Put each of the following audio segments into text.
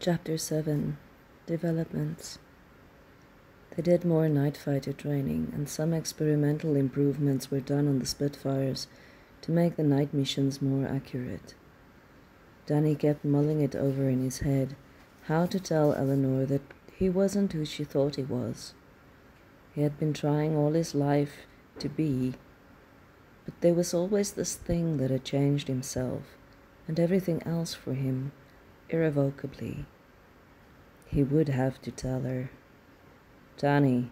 Chapter 7 Developments. They did more night fighter training, and some experimental improvements were done on the Spitfires to make the night missions more accurate. Danny kept mulling it over in his head, how to tell Eleanor that he wasn't who she thought he was. He had been trying all his life to be, but there was always this thing that had changed himself, and everything else for him, irrevocably. He would have to tell her. "Danny,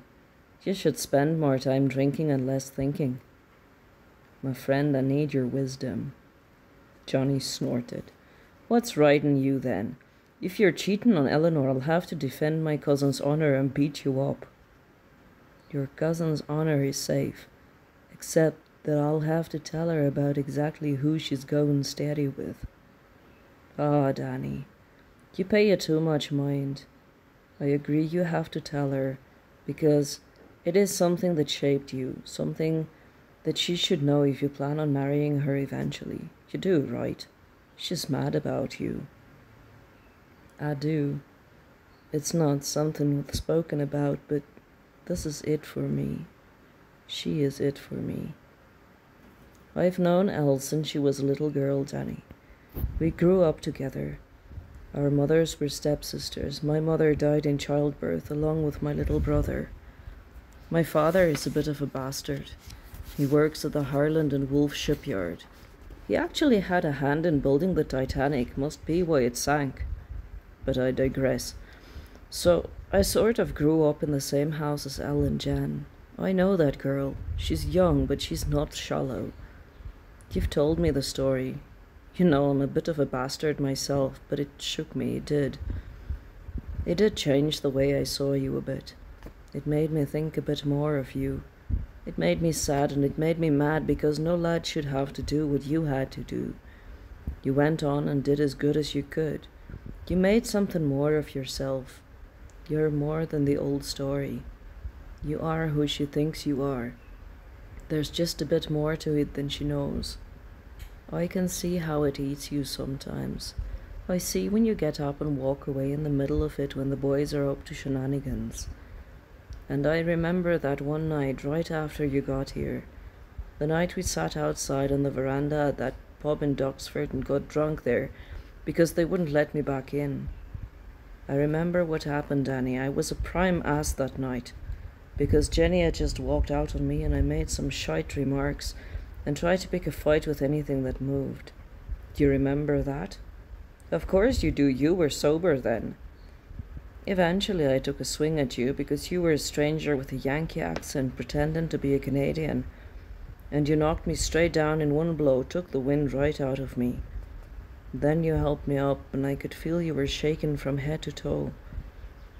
you should spend more time drinking and less thinking." "My friend, I need your wisdom." Johnny snorted. "What's right in you, then? If you're cheating on Eleanor, I'll have to defend my cousin's honor and beat you up." "Your cousin's honor is safe, except that I'll have to tell her about exactly who she's going steady with." "Ah, Danny, you pay it too much mind. I agree you have to tell her, because it is something that shaped you, something that she should know if you plan on marrying her eventually. You do, right? She's mad about you." "I do. It's not something we've spoken about, but this is it for me. She is it for me. I've known Elle since she was a little girl, Danny. We grew up together. Our mothers were stepsisters. My mother died in childbirth, along with my little brother. My father is a bit of a bastard. He works at the Harland and Wolff shipyard. He actually had a hand in building the Titanic, must be why it sank. But I digress. So I sort of grew up in the same house as Elle and Jan. I know that girl. She's young, but she's not shallow. You've told me the story. You know, I'm a bit of a bastard myself, but it shook me, it did. It did change the way I saw you a bit. It made me think a bit more of you. It made me sad and it made me mad because no lad should have to do what you had to do. You went on and did as good as you could. You made something more of yourself. You're more than the old story. You are who she thinks you are. There's just a bit more to it than she knows. I can see how it eats you sometimes. I see when you get up and walk away in the middle of it when the boys are up to shenanigans. And I remember that one night right after you got here, the night we sat outside on the veranda at that pub in Duxford and got drunk there because they wouldn't let me back in. I remember what happened, Danny. I was a prime ass that night because Jenny had just walked out on me and I made some shite remarks and tried to pick a fight with anything that moved. Do you remember that? Of course you do. You were sober then. Eventually I took a swing at you because you were a stranger with a Yankee accent pretending to be a Canadian, and you knocked me straight down in one blow, took the wind right out of me. Then you helped me up and I could feel you were shaking from head to toe.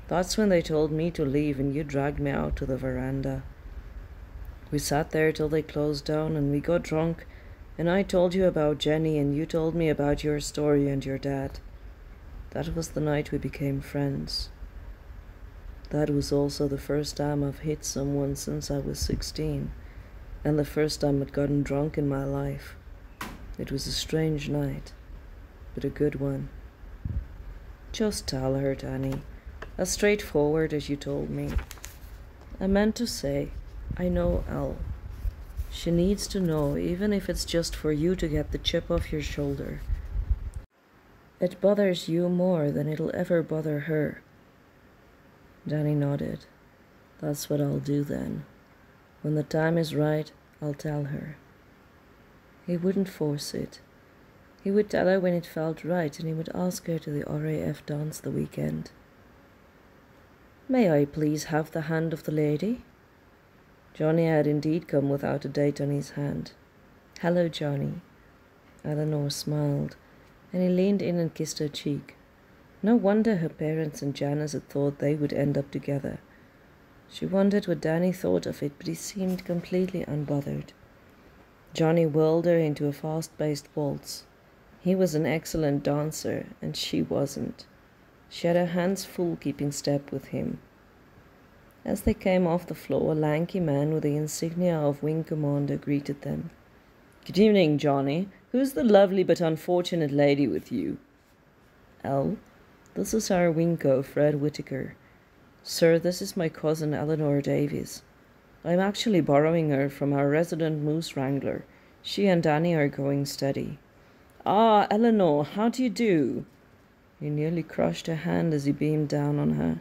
That's when they told me to leave and you dragged me out to the veranda. We sat there till they closed down and we got drunk and I told you about Jenny and you told me about your story and your dad. That was the night we became friends. That was also the first time I've hit someone since I was 16 and the first time I'd gotten drunk in my life. It was a strange night, but a good one. Just tell her, Danny, as straightforward as you told me. I meant to say, I know Elle. She needs to know, even if it's just for you to get the chip off your shoulder. It bothers you more than it'll ever bother her. Danny nodded. That's what I'll do then. When the time is right, I'll tell her. He wouldn't force it. He would tell her when it felt right and he would ask her to the RAF dance the weekend. "May I please have the hand of the lady?" Johnny had indeed come without a date on his hand. "Hello, Johnny." Eleanor smiled, and he leaned in and kissed her cheek. No wonder her parents and Janice had thought they would end up together. She wondered what Danny thought of it, but he seemed completely unbothered. Johnny whirled her into a fast-paced waltz. He was an excellent dancer, and she wasn't. She had her hands full keeping step with him. As they came off the floor, a lanky man with the insignia of Wing Commander greeted them. "Good evening, Johnny. Who's the lovely but unfortunate lady with you?" "Elle." This is our Winko, Fred Whittaker. Sir, this is my cousin Eleanor Davies. I'm actually borrowing her from our resident moose wrangler. She and Danny are going steady. Ah, Eleanor, how do you do? He nearly crushed her hand as he beamed down on her.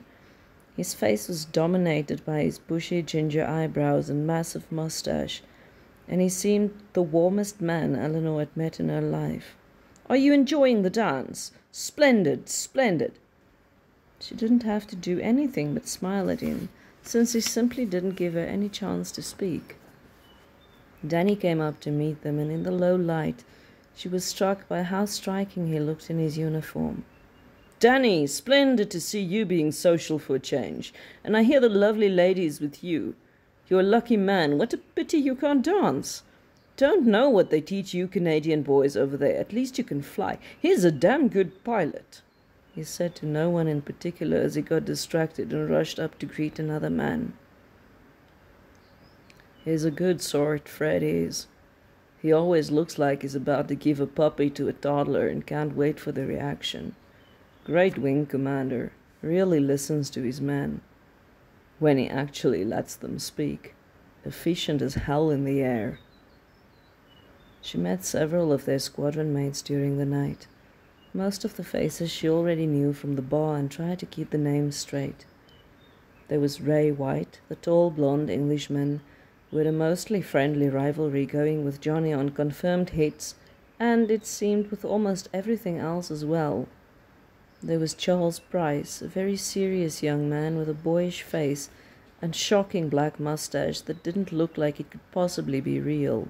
His face was dominated by his bushy ginger eyebrows and massive mustache, and he seemed the warmest man Eleanor had met in her life. Are you enjoying the dance? Splendid, splendid. She didn't have to do anything but smile at him, since he simply didn't give her any chance to speak. Danny came up to meet them, and in the low light, she was struck by how striking he looked in his uniform. Danny, splendid to see you being social for a change, and I hear the lovely ladies with you. You're a lucky man. What a pity you can't dance. Don't know what they teach you Canadian boys over there. At least you can fly. He's a damn good pilot. He said to no one in particular as he got distracted and rushed up to greet another man. He's a good sort, Fred is. He always looks like he's about to give a puppy to a toddler and can't wait for the reaction. Great wing commander, really listens to his men. When he actually lets them speak. Efficient as hell in the air. She met several of their squadron mates during the night. Most of the faces she already knew from the bar and tried to keep the names straight. There was Ray White, the tall blonde Englishman, who had a mostly friendly rivalry going with Johnny on confirmed hits, and it seemed with almost everything else as well. There was Charles Price, a very serious young man with a boyish face and shocking black mustache that didn't look like it could possibly be real.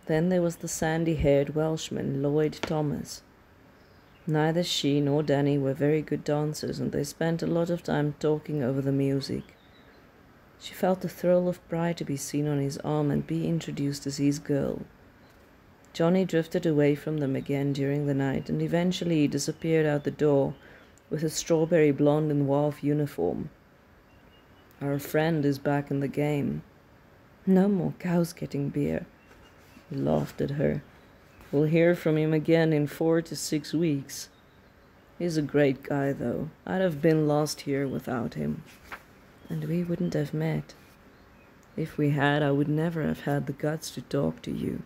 Then there was the sandy-haired Welshman, Lloyd Thomas. Neither she nor Danny were very good dancers, and they spent a lot of time talking over the music. She felt the thrill of pride to be seen on his arm and be introduced as his girl. Johnny drifted away from them again during the night, and eventually he disappeared out the door with a strawberry blonde and wharf uniform. Our friend is back in the game. No more cows getting beer. He laughed at her. We'll hear from him again in 4 to 6 weeks. He's a great guy, though. I'd have been lost here without him. And we wouldn't have met. If we had, I would never have had the guts to talk to you.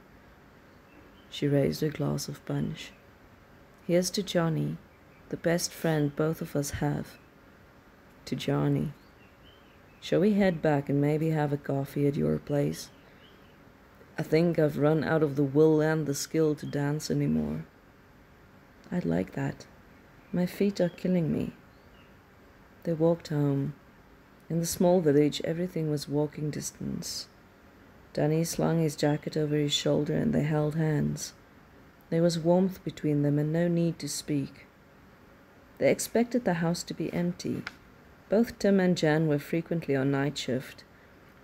She raised her glass of punch. Here's to Johnny, the best friend both of us have. To Johnny. Shall we head back and maybe have a coffee at your place? I think I've run out of the will and the skill to dance anymore. I'd like that. My feet are killing me. They walked home. In the small village, everything was walking distance. Danny slung his jacket over his shoulder and they held hands. There was warmth between them and no need to speak. They expected the house to be empty. Both Tim and Jan were frequently on night shift,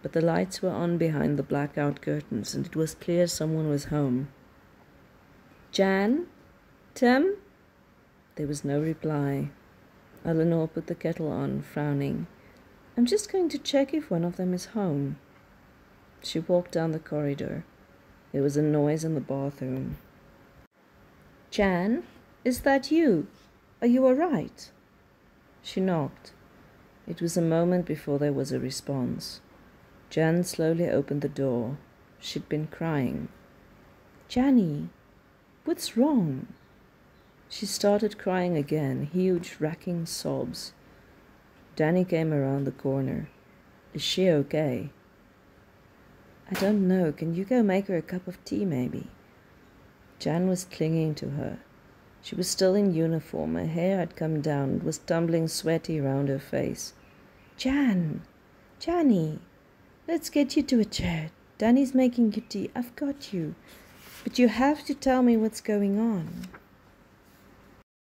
but the lights were on behind the blackout curtains and it was clear someone was home. Jan? Tim? There was no reply. Eleanor put the kettle on, frowning. I'm just going to check if one of them is home. She walked down the corridor. There was a noise in the bathroom. Jan, is that you? Are you all right? She knocked. It was a moment before there was a response. Jan slowly opened the door. She'd been crying. Janny, what's wrong? She started crying again, huge, racking sobs. Danny came around the corner. Is she okay? I don't know. Can you go make her a cup of tea, maybe? Jan was clinging to her. She was still in uniform. Her hair had come down and was tumbling sweaty round her face. Jan! Janny! Let's get you to a chair. Danny's making you tea. I've got you. But you have to tell me what's going on.